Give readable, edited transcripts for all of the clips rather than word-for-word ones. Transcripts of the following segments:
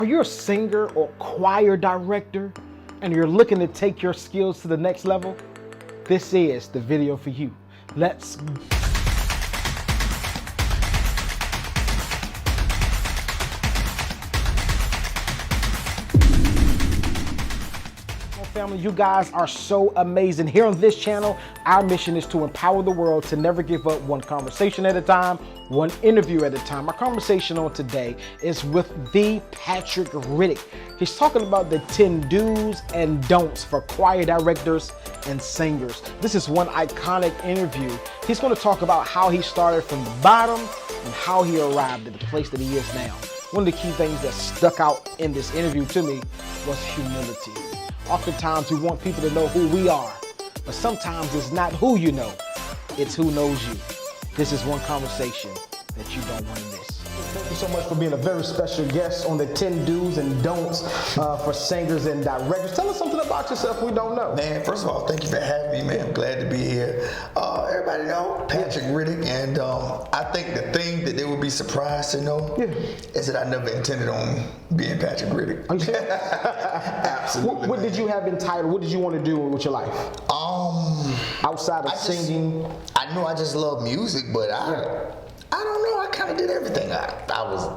Are you a singer or choir director and you're looking to take your skills to the next level? This is the video for you. Let's family, you guys are so amazing. Here on this channel, our mission is to empower the world to never give up, one conversation at a time, one interview at a time. Our conversation on today is with the Patrick Riddick. He's talking about the 10 do's and don'ts for choir directors and singers. This is one iconic interview. He's going to talk about how he started from the bottom and how he arrived at the place that he is now. One of the key things that stuck out in this interview to me was humility. Oftentimes we want people to know who we are, but sometimes it's not who you know, it's who knows you. This is one conversation that you don't want to miss. Thank you so much for being a very special guest on the 10 do's and don'ts for singers and directors. Tell us something about yourself we don't know. Man, first of all, thank you for having me, man. I'm glad to be here. Everybody know Patrick Riddick, and I think the thing that they would be surprised to know is that I never intended on being Patrick Riddick. Are you serious? Absolutely. What did you have entitled? What did you want to do with your life? Outside of singing? I know I just love music, but I don't know. I kind of did everything. I was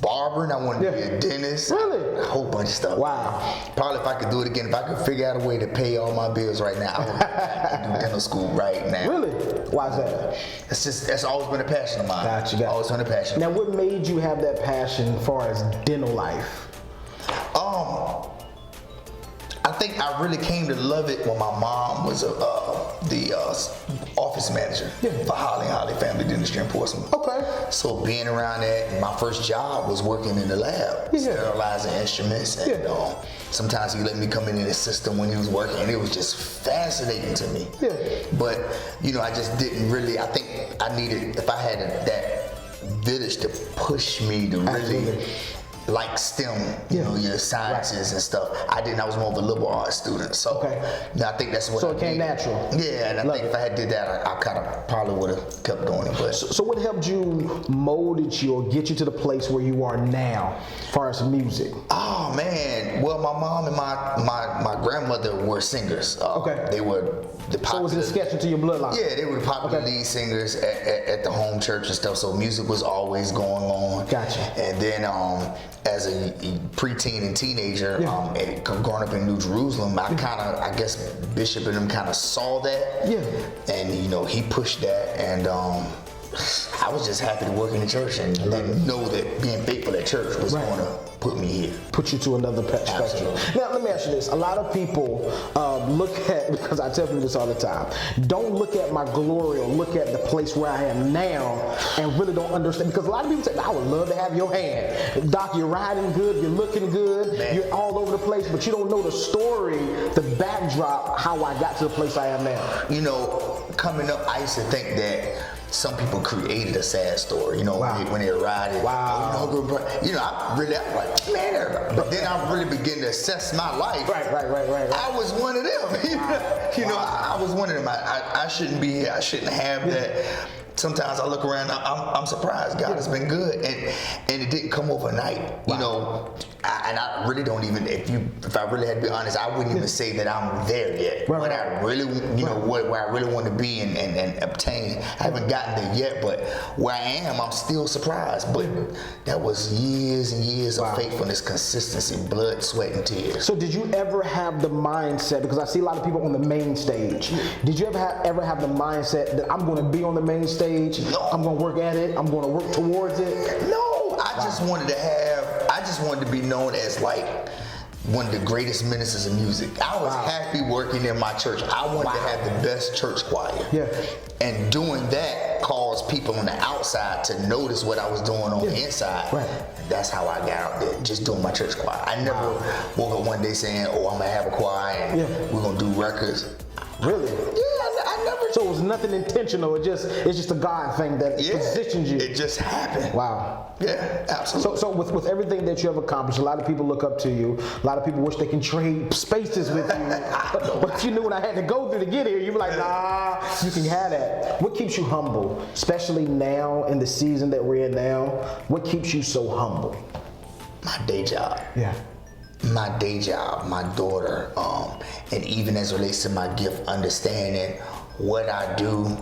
barbering. I wanted to be a dentist. Really? A whole bunch of stuff. Wow. Probably if I could do it again, if I could figure out a way to pay all my bills right now, I would do dental school right now. Really? Why is that? That's always been a passion of mine. Gotcha. Always been a passion. Now, what made you have that passion as far as dental life? I think I really came to love it when my mom was the office manager for Holly Family Dentistry in Portsmouth. Okay. So being around that, my first job was working in the lab, sterilizing instruments, and sometimes he let me come in and assist him when he was working, and it was just fascinating to me. But I just didn't really. I think I needed, if I had that village to push me to really like STEM, your sciences and stuff. I didn't. I was more of a liberal arts student, so I think that's what. So it came natural. Yeah, and I think if I had did that, I kind of probably would have kept doing it. But so what helped you, molded you, or get you to the place where you are now, as far as music? Oh man, well my mom and my grandmother were singers. They were the popular. So was it sketched into your bloodline? Yeah, they were the popular lead singers at the home church and stuff. So music was always going on. Gotcha. And then as a preteen and teenager, growing up in New Jerusalem, I guess Bishop and them kind of saw that. And he pushed that, and I was just happy to work in the church and didn't know that being faithful at church was going to put me here. Put you to another spectrum. Now, let me ask you this. A lot of people look at, because I tell people this all the time, don't look at my glory or look at the place where I am now and really don't understand. Because a lot of people say, I would love to have your hand. Doc, you're riding good, you're looking good, you're all over the place, but you don't know the story, the backdrop, how I got to the place I am now. Coming up, I used to think that some people created a sad story, when they arrived. I was like, man, but then I really began to assess my life. Right. I was one of them. I was one of them. I shouldn't be here. I shouldn't have that. Sometimes I look around, I'm surprised. God has been good, and it didn't come overnight. And I really don't even. If I really had to be honest, I wouldn't even say that I'm there yet. What I really, where I really want to be and obtain. I haven't gotten there yet, but where I am, I'm still surprised. But that was years and years of faithfulness, consistency, blood, sweat, and tears. So did you ever have the mindset? Because I see a lot of people on the main stage. Did you ever have the mindset that I'm going to be on the main stage? No. I'm going to work at it. I'm going to work towards it. No, I just wanted to be known as like one of the greatest ministers of music. I was happy working in my church. I wanted to have the best church choir. And doing that caused people on the outside to notice what I was doing on the inside. That's how I got out there, just doing my church choir. I never woke up one day saying, I'm going to have a choir and we're going to do records. Really? Yeah, I never. So it was nothing intentional. It's just a God thing that positioned you. It just happened. Wow. Yeah, absolutely. So with everything that you have accomplished, a lot of people look up to you. A lot of people wish they can trade spaces with you. But if you knew what I had to go through to get here, you'd be like, nah, you can have that. What keeps you humble, especially now in the season that we're in now? What keeps you so humble? my day job. Yeah. My day job, my daughter, and even as it relates to my gift, understanding what I do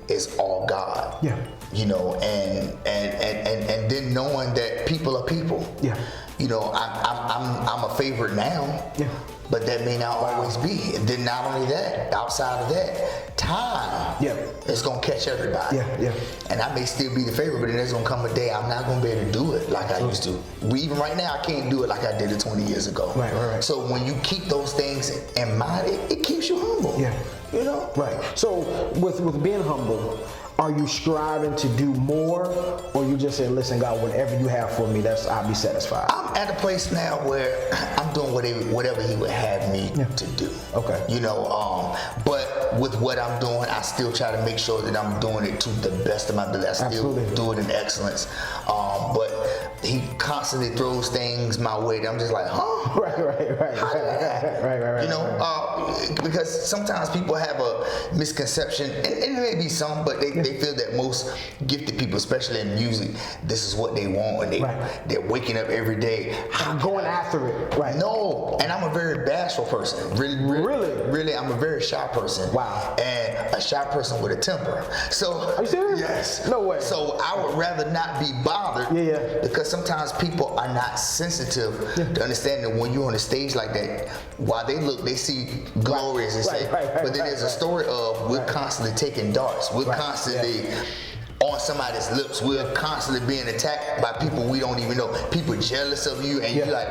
is all God. Yeah. You know, and then knowing that people are people. Yeah. You know, I'm a favorite now. Yeah. But that may not always be. And then not only that, outside of that, time is gonna catch everybody. Yeah. And I may still be the favorite, but then there's gonna come a day I'm not gonna be able to do it like I used to. Even right now, I can't do it like I did it 20 years ago. Right. So when you keep those things in mind, it keeps you humble. Yeah. You know? Right. So with being humble, are you striving to do more, or you just say, listen, God, whatever you have for me, I'll be satisfied? I'm at a place now where I'm doing whatever He would have me to do. Okay. You know, but with what I'm doing, I still try to make sure that I'm doing it to the best of my ability. I still do it in excellence. But He constantly throws things my way that I'm just like, huh? Right. You know, because sometimes people have a misconception, and it may be some, but they feel that most gifted people, especially in music, this is what they want, and they're waking up every day. I'm going after it. Right. No, and I'm a very bashful person. Really, I'm a very shy person. Wow. And a shy person with a temper. So. Are you serious? Yes. No way. So I would rather not be bothered. Yeah. Because sometimes people are not sensitive to understand that when you're on a stage like that, while they see glory, as they say, but then there's a story of we're constantly taking darts. We're constantly on somebody's lips. We're constantly being attacked by people we don't even know. People jealous of you, and you're like,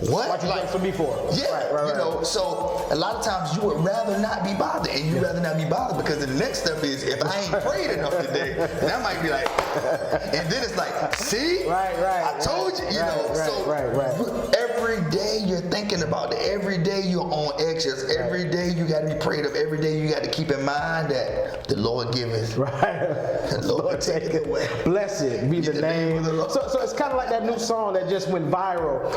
what? What you done for me for? Yeah, you know. So a lot of times you would rather not be bothered, and you'd rather not be bothered because the next step is if I ain't prayed enough today, then I might be like, and then it's like, see, I told you, you know. So every day you're thinking about it. Every day you're on eggshells. Every day you got to be prayed up. Every day you got to keep in mind that the Lord giveth. The Lord take it away. Blessed be the name of the Lord. So it's kind of like that new song that just went viral.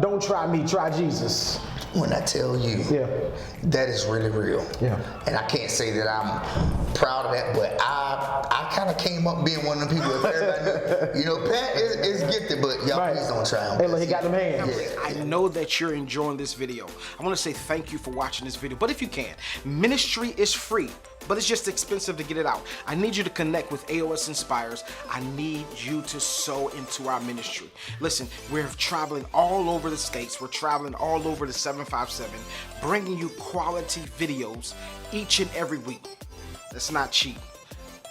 Don't try me, try Jesus. When I tell you, that is really real. Yeah. And I can't say that I'm proud of that, but I kind of came up being one of them people that everybody knew. You know, Pat is gifted, but y'all please don't try him. Hey, look, he got them hands. Yeah. I know that you're enjoying this video. I want to say thank you for watching this video. But if you can, ministry is free, but it's just expensive to get it out. I need you to connect with Aosinspires. I need you to sow into our ministry. Listen, we're traveling all over the states. We're traveling all over the 757, bringing you quality videos each and every week. That's not cheap,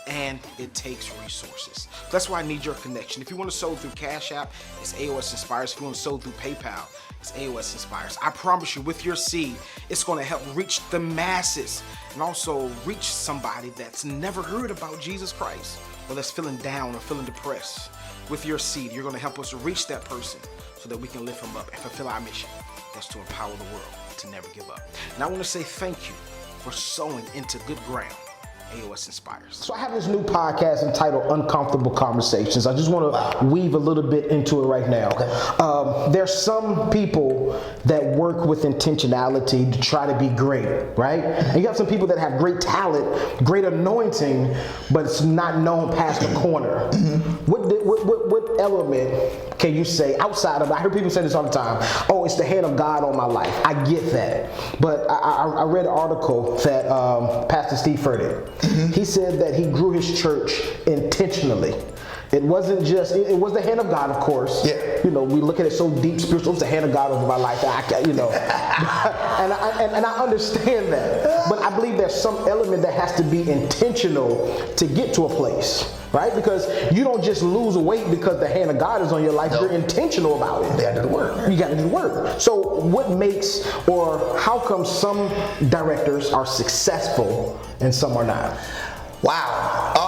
and it takes resources. That's why I need your connection. If you want to sow through Cash App, it's Aosinspires. If you want to sow through PayPal, it's Aosinspires. I promise you, with your seed, it's going to help reach the masses and also reach somebody that's never heard about Jesus Christ or that's feeling down or feeling depressed. With your seed, you're going to help us reach that person so that we can lift them up and fulfill our mission. That's to empower the world to never give up. And I want to say thank you for sowing into good ground. Aosinspires. So I have this new podcast entitled Uncomfortable Conversations. I just want to weave a little bit into it right now. Okay. There's some people that work with intentionality to try to be great, right? And you have some people that have great talent, great anointing, but it's not known past the corner. What element can you say outside of, I hear people say this all the time, oh, it's the hand of God on my life. I get that. But I read an article that Pastor Steve Furtick, he said that he grew his church intentionally. It wasn't just, it was the hand of God, of course. Yeah. You know, we look at it so deep spiritual, it's the hand of God over my life. You know, and I understand that. But I believe there's some element that has to be intentional to get to a place, right? Because you don't just lose weight because the hand of God is on your life. No. You're intentional about it. You got to do the work. You got to do the work. So what makes, or how come some directors are successful and some are not? Wow.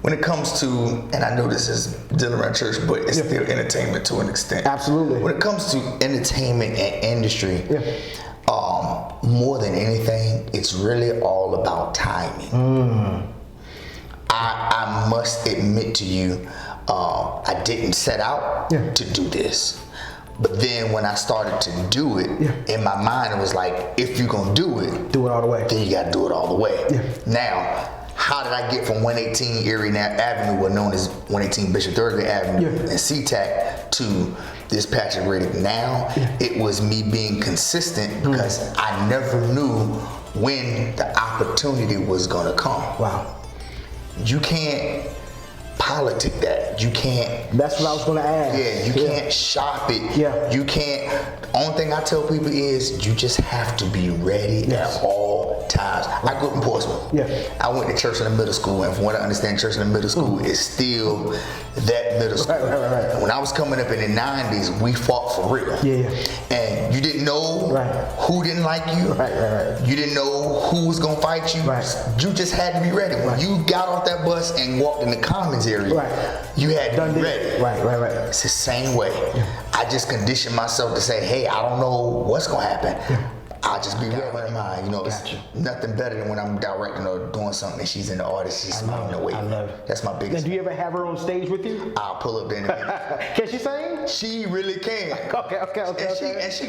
When it comes to, and I know this is dealing around church, but it's still entertainment to an extent. Absolutely. When it comes to entertainment and industry, more than anything, it's really all about timing. I must admit to you, I didn't set out to do this. But then when I started to do it, in my mind it was like, if you're going to do it all the way. Then you got to do it all the way. Now, how did I get from 118 Erie Avenue, what known as 118 Bishop Thurgood Avenue, and SeaTac to this patch of Riddick now? It was me being consistent because I never knew when the opportunity was gonna come. Wow. You can't politic that. You can't. That's what I was gonna ask. Yeah, you can't shop it. Yeah. You can't. Only thing I tell people is you just have to be ready at all times. I grew up in Portsmouth. Yeah. I went to church in the middle school, and from what I understand, church in the middle school is still that middle school. Right. When I was coming up in the 90s, we fought for real. Yeah. And you didn't know who didn't like you. Right. You didn't know who was gonna fight you. Right. You just had to be ready. When you got off that bus and walked in the commons area, you had to be ready. Right. It's the same way. I just conditioned myself to say, hey, I don't know what's gonna happen. I'll just be ready in mind. You know, it's nothing better than when I'm directing or doing something and she's in the audience, she's smiling away. I love it. That's my biggest. And do you ever have her on stage with you? I'll pull up there in a minute. Can she sing? She really can. Okay. And she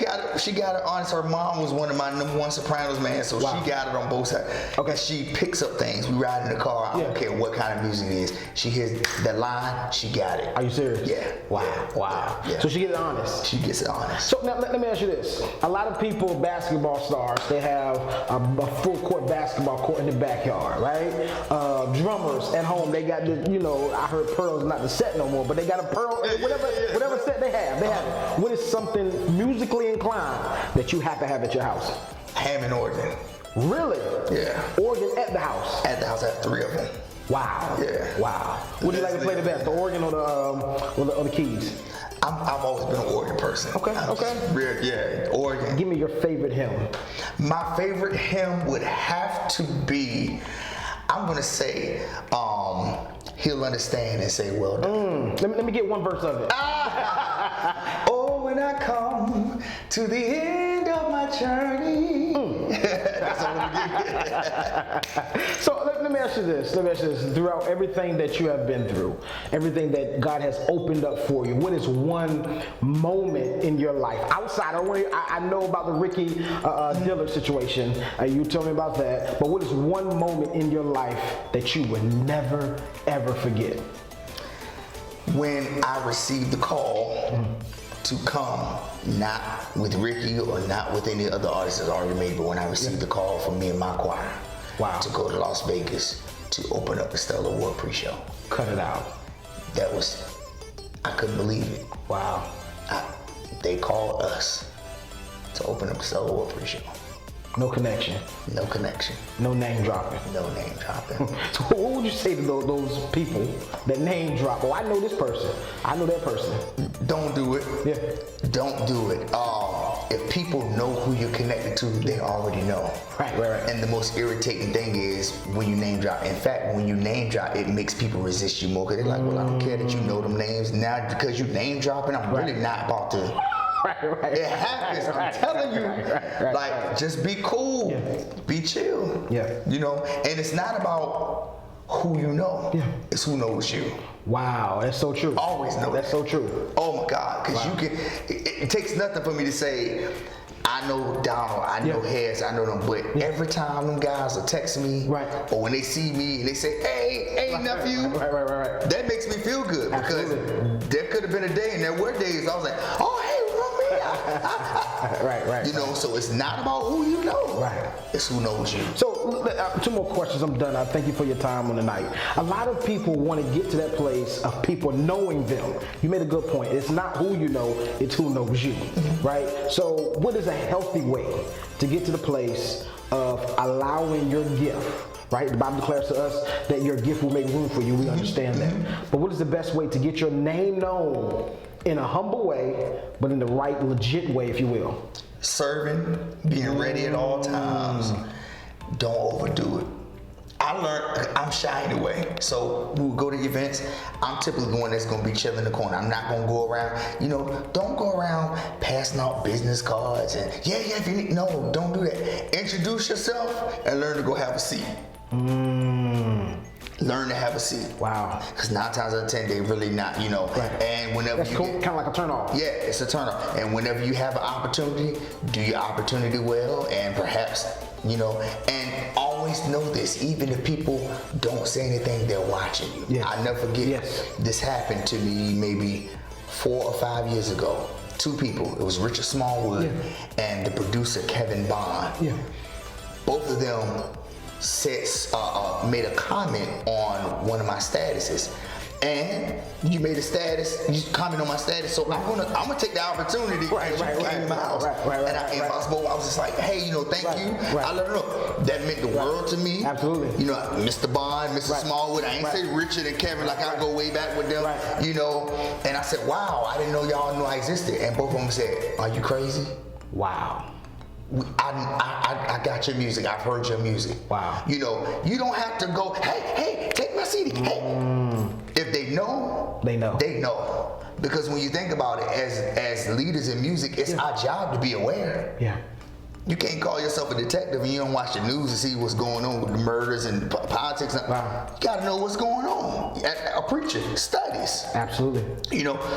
got it honest. Her mom was one of my #1 sopranos, man. So she got it on both sides. Okay. She picks up things. We ride in the car. I don't care what kind of music it is. She hears that line. She got it. Are you serious? Yeah. Wow. Yeah. So she gets it honest. She gets it honest. So now let me ask you this. A lot of people, basketball stars, they have a full court basketball court in the backyard, right? Drummers at home, they got the, you know, I heard Pearl's not the set no more, but they got a Pearl, whatever set they have. What is something musically inclined that you have to have at your house? Hammond organ. Really? Yeah. Organ at the house? At the house, I have 3 of them. Wow. Yeah. Wow. What do you like to play the best, the organ or the keys? I've always been an organ person. Okay. Organ. Give me your favorite hymn. My favorite hymn would have to be, I'm gonna say, He'll Understand and Say Well Done. Let me get one verse of it. Oh, when I come to the end of my journey. That's all I'm gonna get. So let me ask you this. Throughout everything that you have been through, everything that God has opened up for you, what is one moment in your life outside? I know about the Ricky Dillard situation. You tell me about that. But what is one moment in your life that you would never ever forget? When I received the call to come, not with Ricky or not with any other artists that's already made, but when I received the call from me and my choir to go to Las Vegas to open up the Stellar Award pre-show. Cut it out. I couldn't believe it. Wow. They called us to open up the Stellar Award pre-show. No connection. No connection. No name dropping. No name dropping. So what would you say to those people that name drop? Oh, I know this person. I know that person. Don't do it. Yeah. Don't do it. If people know who you're connected to, they already know. Right. And the most irritating thing is when you name drop. In fact, when you name drop, it makes people resist you more because they're like, well, I don't care that you know them names. Now, because you name dropping, I'm really not about to. Right. It happens. I'm telling you. Like, just be cool. Yeah. Be chill. Yeah. You know, and it's not about who you know. Yeah. It's who knows you. Wow, that's so true. Always know. That's so true. Oh my God, because you can. It takes nothing for me to say, I know Donald, I know Harris, I know them, but every time them guys are texting me, or when they see me and they say, hey, nephew, right. that makes me feel good because there could have been a day and there were days I was like, oh, hey, remember me? Right. You know, so it's not about who you know. Right. It's who knows you. So 2 more questions. I'm done. I thank you for your time on the night. A lot of people want to get to that place of people knowing them. You made a good point. It's not who you know, it's who knows you, right? So what is a healthy way to get to the place of allowing your gift? Right? The Bible declares to us that your gift will make room for you. We understand that. But what is the best way to get your name known in a humble way, but in the right, legit way, if you will? Serving, being ready at all times. Don't overdo it. I learned, I'm shy anyway, so we'll go to events. I'm typically the one that's gonna be chilling in the corner. I'm not gonna go around, don't go around passing out business cards and if you need, no, don't do that. Introduce yourself and learn to go have a seat. Learn to have a seat. Wow. Because 9 times out of 10, they really not, And whenever that's cool. Kind of like a turn off. Yeah, it's a turn off. And whenever you have an opportunity, do your opportunity well, and perhaps, and always always know this, even if people don't say anything, they're watching you. Yes. I never forget, Yes. this happened to me maybe 4 or 5 years ago. 2 people, it was Richard Smallwood and the producer Kevin Bond. Yeah. Both of them said, made a comment on one of my statuses. And you made a status, you comment on my status, so I'm gonna take the opportunity because you came in my house. And I inboxed both. I was just like, hey, thank you. I let her know. That meant the world to me. Absolutely. Mr. Bond, Mr. Smallwood, I ain't say Richard and Kevin like I go way back with them, And I said, wow, I didn't know y'all knew I existed. And both of them said, are you crazy? Wow. I got your music. I've heard your music. Wow. You don't have to go, hey, take my CD. Hey. If they know, they know. They know. Because when you think about it, as leaders in music, it's our job to be aware. Yeah. You can't call yourself a detective and you don't watch the news to see what's going on with the murders and politics. Wow. You got to know what's going on. A preacher studies. Absolutely.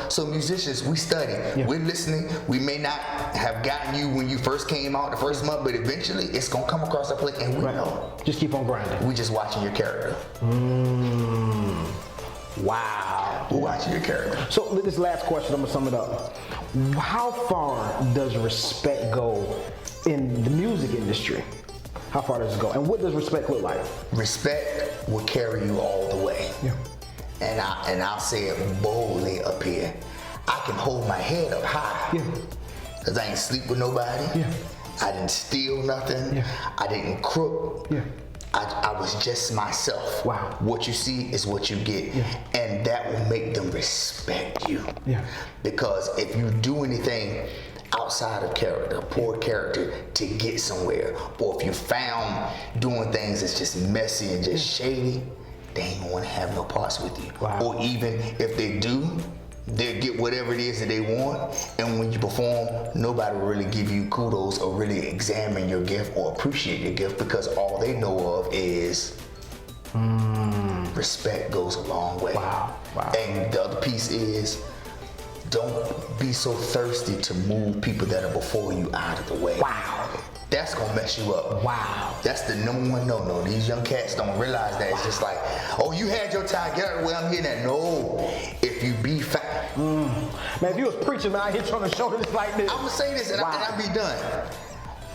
So musicians, we study. Yeah. We're listening. We may not have gotten you when you first came out the first month, but eventually it's going to come across our plate and we know. Just keep on grinding. We just watching your character. Wow. We're watching your character. So this last question, I'm going to sum it up. How far does respect go in the music industry? How far does it go? And what does respect look like? Respect will carry you all the way. Yeah. And I'll say it boldly up here. I can hold my head up high. Yeah. Because I ain't sleep with nobody. Yeah. I didn't steal nothing. Yeah. I didn't crook. Yeah. I was just myself. Wow. What you see is what you get. Yeah. And that will make them respect you. Yeah. Because if you do anything outside of character, poor character, to get somewhere, or if you found doing things that's just messy and just shady, they ain't gonna want to have no parts with you. Wow. Or even if they do, they'll get whatever it is that they want, and when you perform, nobody will really give you kudos or really examine your gift or appreciate your gift, because all they know of is respect goes a long way. Wow. Wow. And the other piece is, don't be so thirsty to move people that are before you out of the way. Wow. That's gonna mess you up. Wow. That's the #1 no-no. These young cats don't realize that. It's just like, oh, you had your time, get out of the way, I'm getting that. No, if you be fat. Man, if you was preaching, man, I hit you on the shoulder just like this. I'm gonna say this and I'll be done.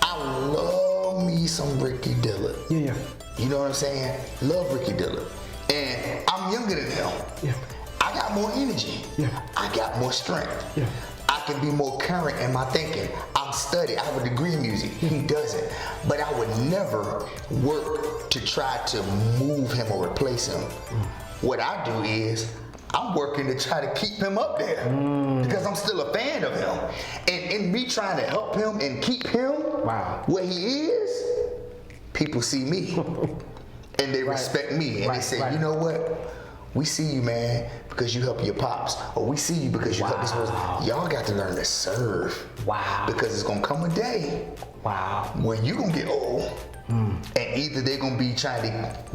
I love me some Ricky Dillard. Yeah. You know what I'm saying? Love Ricky Dillard. And I'm younger than him. Yeah. I got more energy. Yeah. I got more strength. Yeah. I can be more current in my thinking. I'm studied. I have a degree in music. He doesn't. But I would never work to try to move him or replace him. What I do is I'm working to try to keep him up there because I'm still a fan of him. And in me trying to help him and keep him where he is, people see me and they respect me. And they say, you know what? We see you, man, because you help your pops. Or we see you because you help this person. Y'all got to learn to serve. Wow. Because it's going to come a day when you're going to get old. And either they're going to be trying to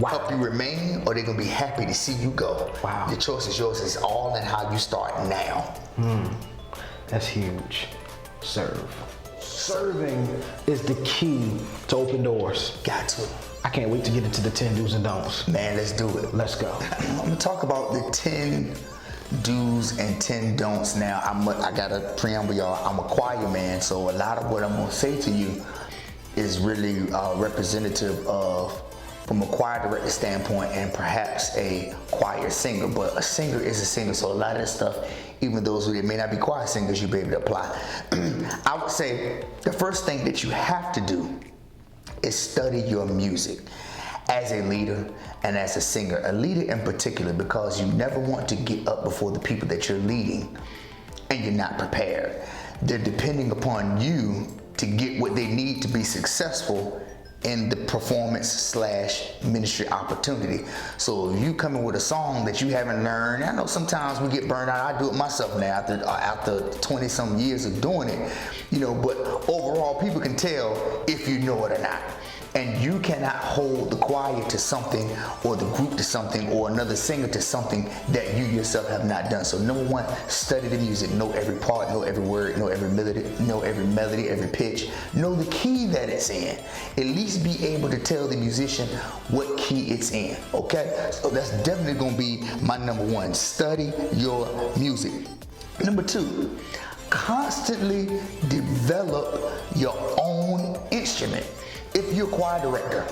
help you remain, or they're going to be happy to see you go. Wow. The choice is yours. It's all in how you start now. That's huge. Serve. Serving is the key to open doors. Got to. I can't wait to get into the 10 do's and don'ts. Man, let's do it. Let's go. I'm going to talk about the 10 do's and 10 don'ts now. I got to preamble, y'all. I'm a choir man, so a lot of what I'm going to say to you is really representative of, from a choir director standpoint, and perhaps a choir singer. But a singer is a singer, so a lot of this stuff, even those who may not be choir singers, you'll be able to apply. I would say the first thing that you have to do is study your music as a leader and as a singer. A leader in particular, because you never want to get up before the people that you're leading and you're not prepared. They're depending upon you to get what they need to be successful in the performance / ministry opportunity. So if you come in with a song that you haven't learned, I know sometimes we get burned out. I do it myself now after 20 some years of doing it, but overall people can tell if you know it or not. And you cannot hold the choir to something, or the group to something, or another singer to something that you yourself have not done. So number one, study the music. Know every part, know every word, know every melody, every pitch. Know the key that it's in. At least be able to tell the musician what key it's in, okay? So that's definitely gonna be my number one. Study your music. Number two, constantly develop your own instrument. If you're a choir director,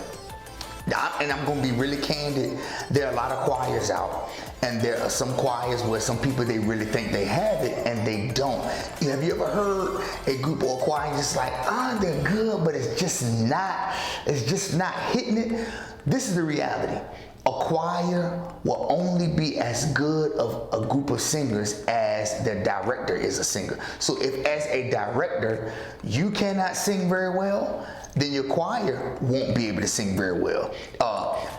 and I'm going to be really candid, there are a lot of choirs out, and there are some choirs where some people, they really think they have it and they don't. Have you ever heard a group or a choir just like, they're good, but it's just not hitting it? This is the reality. A choir will only be as good of a group of singers as their director is a singer. So if as a director you cannot sing very well, then your choir won't be able to sing very well.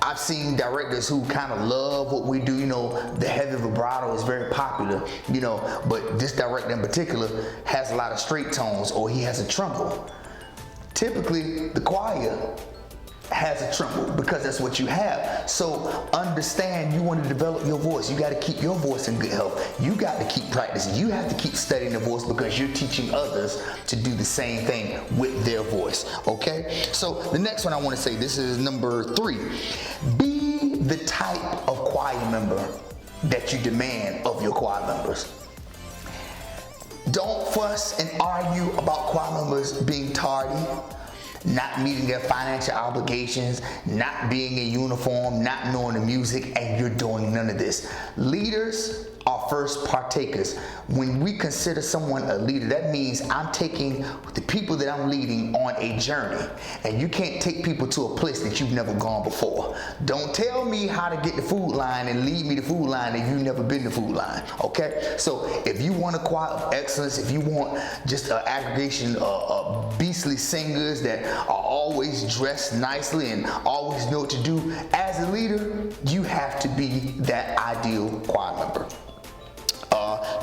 I've seen directors who kind of love what we do. You know, the heavy vibrato is very popular, you know, but this director in particular has a lot of straight tones, or he has a tremble. Typically, the choir has a tremble because that's what you have. So understand, you want to develop your voice. You got to keep your voice in good health. You got to keep practicing. You have to keep studying the voice, because you're teaching others to do the same thing with their voice. Okay? So the next one I want to say, this is number 3. Be the type of choir member that you demand of your choir members. Don't fuss and argue about choir members being tardy, not meeting their financial obligations, not being in uniform, not knowing the music, and you're doing none of this. Leaders are first partakers. When we consider someone a leader, that means I'm taking the people that I'm leading on a journey, and you can't take people to a place that you've never gone before. Don't tell me how to get the food line and lead me the food line if you've never been the food line, okay? So if you want a choir of excellence, if you want just an aggregation of beastly singers that are always dressed nicely and always know what to do, as a leader, you have to be that ideal choir member.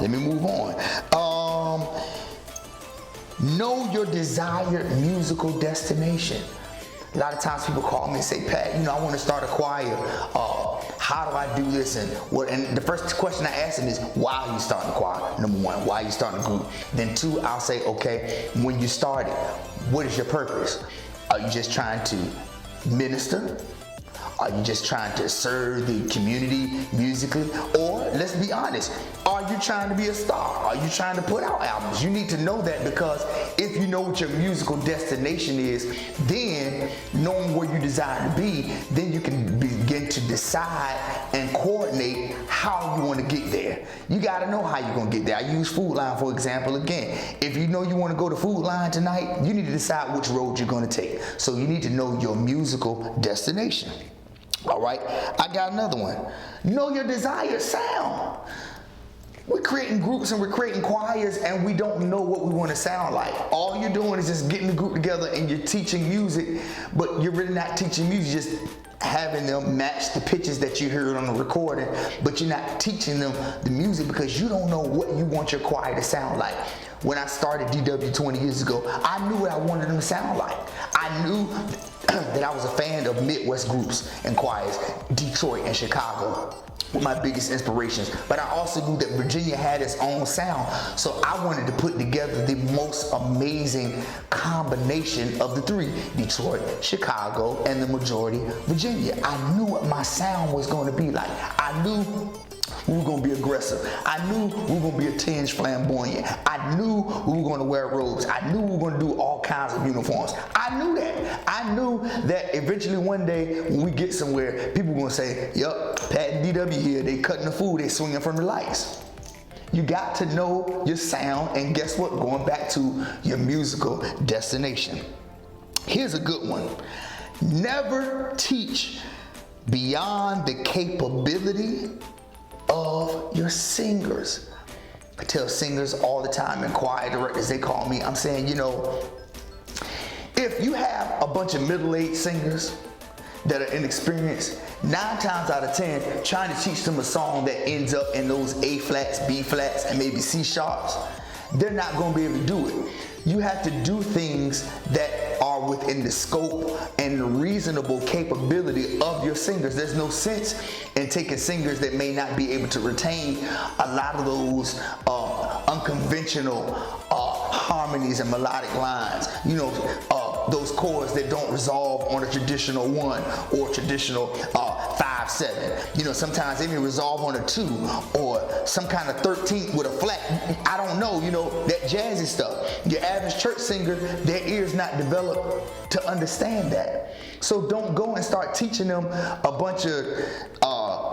Let me move on. Know your desired musical destination. A lot of times people call me and say, Pat, you know, I want to start a choir. How do I do this? And the first question I ask them is, why are you starting a choir? Number one, why are you starting a group? Then 2, I'll say, okay, when you started, what is your purpose? Are you just trying to minister? Are you just trying to serve the community musically? Or, let's be honest, are you trying to be a star? Are you trying to put out albums? You need to know that, because if you know what your musical destination is, then knowing where you desire to be, then you can begin to decide and coordinate how you want to get there. You got to know how you're going to get there. I use Food Line, for example, again. If you know you want to go to Food Line tonight, you need to decide which road you're going to take. So you need to know your musical destination. All right, I got another one. Know your desired sound. We're creating groups and we're creating choirs, and we don't know what we want to sound like. All you're doing is just getting the group together and you're teaching music, but you're really not teaching music, just having them match the pitches that you heard on the recording, but you're not teaching them the music because you don't know what you want your choir to sound like. When I started DW 20 years ago, I knew what I wanted them to sound like. I knew that I was a fan of Midwest groups and choirs, Detroit and Chicago were my biggest inspirations. But I also knew that Virginia had its own sound, so I wanted to put together the most amazing combination of the 3, Detroit, Chicago, and the majority, Virginia. I knew what my sound was going to be like. I knew we were going to be aggressive. I knew we were going to be a tinge flamboyant. I knew we were going to wear robes. I knew we were going to do all kinds of uniforms. I knew that. I knew that eventually one day when we get somewhere, people were going to say, yup, Pat and DW here, they cutting the food, they swinging from the lights. You got to know your sound, and guess what? Going back to your musical destination. Here's a good one. Never teach beyond the capability of your singers. I tell singers all the time, and choir directors, they call me, I'm saying, you know, if you have a bunch of middle-aged singers that are inexperienced, 9 times out of 10, trying to teach them a song that ends up in those A flats, B flats, and maybe C sharps, they're not going to be able to do it. You have to do things that are within the scope and the reasonable capability of your singers. There's no sense in taking singers that may not be able to retain a lot of those unconventional harmonies and melodic lines. You know, those chords that don't resolve on a traditional 1 or traditional 5/7. You know, sometimes they may resolve on a 2 or some kind of 13th with a flat. I don't know, you know, that jazzy stuff. Your average church singer, their ear's not developed to understand that. So don't go and start teaching them a bunch of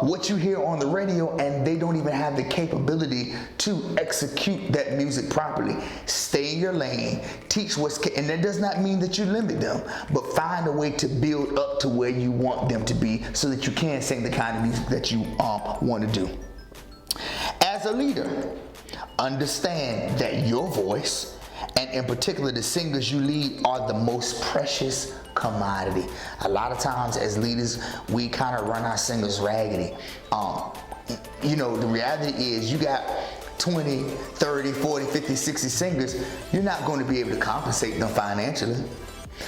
what you hear on the radio, and they don't even have the capability to execute that music properly. Stay in your lane, teach and that does not mean that you limit them, but find a way to build up to where you want them to be so that you can sing the kind of music that you want to do. As a leader, understand that your voice, and in particular the singers you lead, are the most precious commodity. A lot of times as leaders, we kind of run our singers raggedy. You know, the reality is you got 20, 30, 40, 50, 60 singers. You're not going to be able to compensate them financially.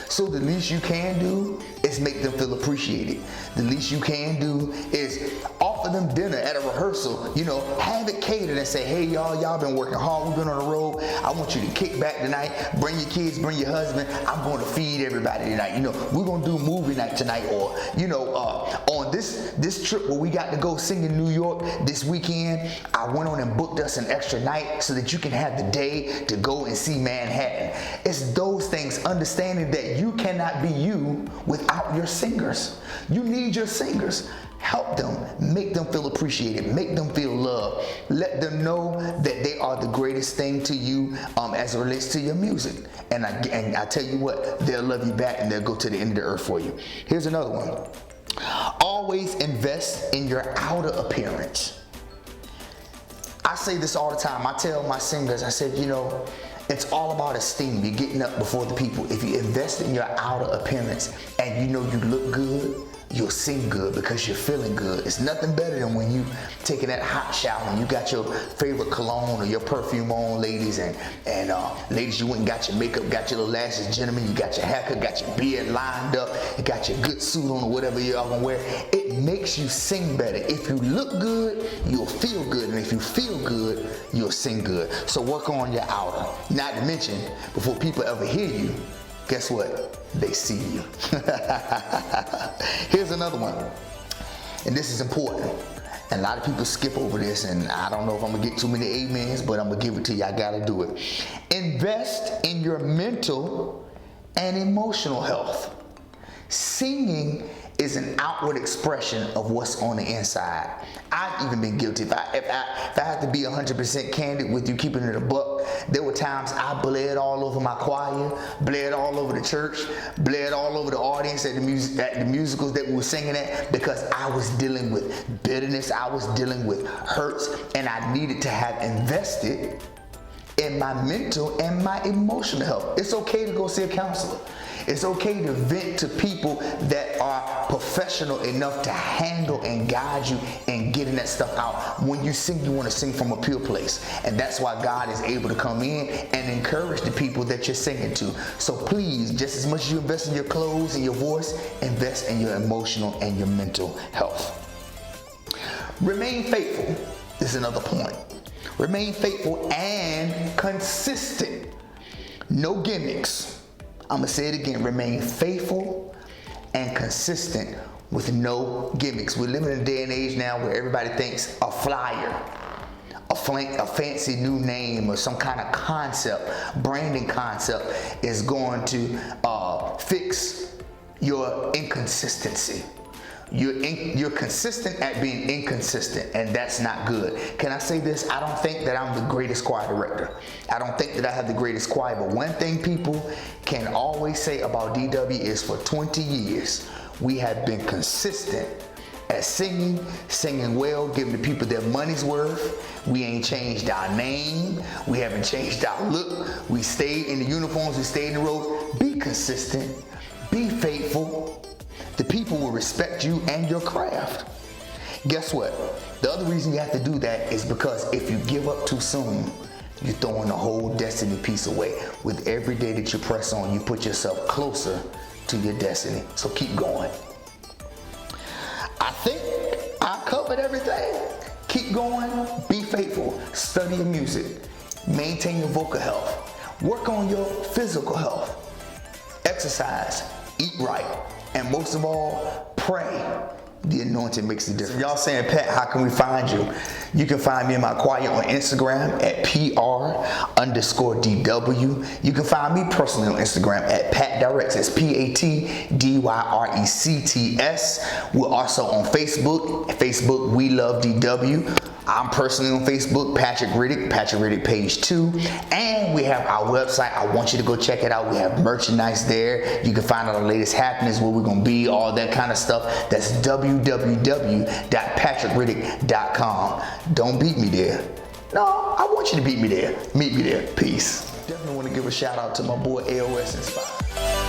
So the least you can do is make them feel appreciated. The least you can do is offer them dinner at a rehearsal. You know, have it catered and say, hey y'all been working hard, we've been on the road. I want you to kick back tonight, bring your kids, bring your husband. I'm going to feed everybody tonight. You know, we're going to do movie night tonight, or, you know, on this trip where we got to go sing in New York this weekend, I went on and booked us an extra night so that you can have the day to go and see Manhattan. It's those things, understanding that you cannot be you without your singers. You need your singers. Help them, make them feel appreciated, make them feel loved. Let them know that they are the greatest thing to you as it relates to your music. And I tell you what, they'll love you back and they'll go to the end of the earth for you. Here's another one. Always invest in your outer appearance. I say this all the time. I tell my singers, I said, you know, it's all about esteem. You're getting up before the people. If you invest in your outer appearance and you know you look good, you'll sing good because you're feeling good. It's nothing better than when you taking that hot shower and you got your favorite cologne or your perfume on, ladies, and ladies, you went and got your makeup, got your little lashes, gentlemen, you got your haircut, got your beard lined up, you got your good suit on or whatever you're gonna wear. It makes you sing better. If you look good, you'll feel good, and if you feel good, you'll sing good. So work on your outer. Not to mention, before people ever hear you, guess what? They see you. Here's another one, and this is important. And a lot of people skip over this, and I don't know if I'm gonna get too many amens, but I'm gonna give it to you. I gotta do it. Invest in your mental and emotional health. Singing is an outward expression of what's on the inside. I've even been guilty. If I have to be 100% candid with you, keeping it a buck, there were times I bled all over my choir, bled all over the church, bled all over the audience at the musicals that we were singing at, because I was dealing with bitterness, I was dealing with hurts, and I needed to have invested in my mental and my emotional health. It's okay to go see a counselor. It's okay to vent to people that are professional enough to handle and guide you in getting that stuff out. When you sing, you want to sing from a pure place. And that's why God is able to come in and encourage the people that you're singing to. So please, just as much as you invest in your clothes and your voice, invest in your emotional and your mental health. Remain faithful. This is another point. Remain faithful and consistent. No gimmicks. I'm going to say it again. Remain faithful and consistent with no gimmicks. We're living in a day and age now where everybody thinks a flyer, a fancy new name, or some kind of concept, branding concept, is going to fix your inconsistency. You're consistent at being inconsistent, and that's not good. Can I say this? I don't think that I'm the greatest choir director. I don't think that I have the greatest choir, but one thing people can always say about DW is for 20 years, we have been consistent at singing well, giving the people their money's worth. We ain't changed our name. We haven't changed our look. We stayed in the uniforms. We stayed in the robes. Be consistent. Be faithful. The people will respect you and your craft. Guess what? The other reason you have to do that is because if you give up too soon, you're throwing the whole destiny piece away. With every day that you press on, you put yourself closer to your destiny. So keep going. I think I covered everything. Keep going, be faithful, study your music, maintain your vocal health, work on your physical health, exercise, eat right, and most of all, pray. The anointing makes the difference. If y'all saying, Pat, how can we find you? You can find me in my quiet on Instagram at PR_DW. You can find me personally on Instagram at PatDyrects. That's PatDyrects. We're also on Facebook, We Love DW. I'm personally on Facebook, Patrick Riddick page 2. And we have our website. I want you to go check it out. We have merchandise there. You can find out the latest happenings, where we're going to be, all that kind of stuff. That's www.patrickriddick.com. Don't beat me there. No, I want you to beat me there. Meet me there. Peace. Definitely want to give a shout out to my boy Aosinspires.